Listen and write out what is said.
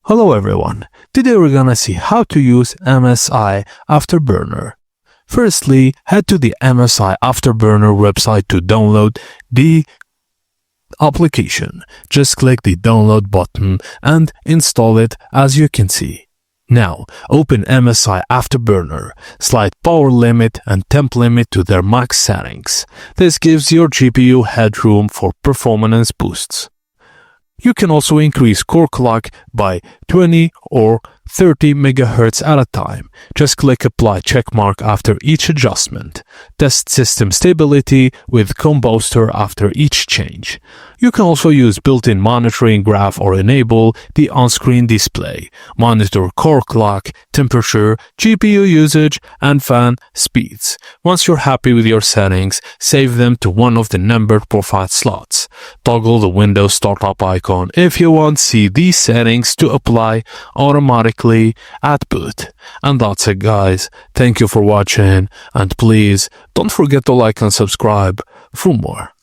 Hello everyone, today we're gonna see how to use MSI Afterburner. Firstly, head to the MSI Afterburner website to download the application. Just click the download button and install it as you can see. Now, open MSI Afterburner, slide power limit and temp limit to their max settings. This gives your GPU headroom for performance boosts. You can also increase core clock by 20 or 30 MHz at a time. Just click apply checkmark after each adjustment. Test system stability with Combooster after each change. You can also use built-in monitoring graph or enable the on-screen display. Monitor core clock, temperature, GPU usage, and fan speeds. Once you're happy with your settings, save them to one of the numbered profile slots. Toggle the Windows startup icon if you want to see these settings to apply automatically at boot. And that's it guys. Thank you for watching and please don't forget to like and subscribe for more.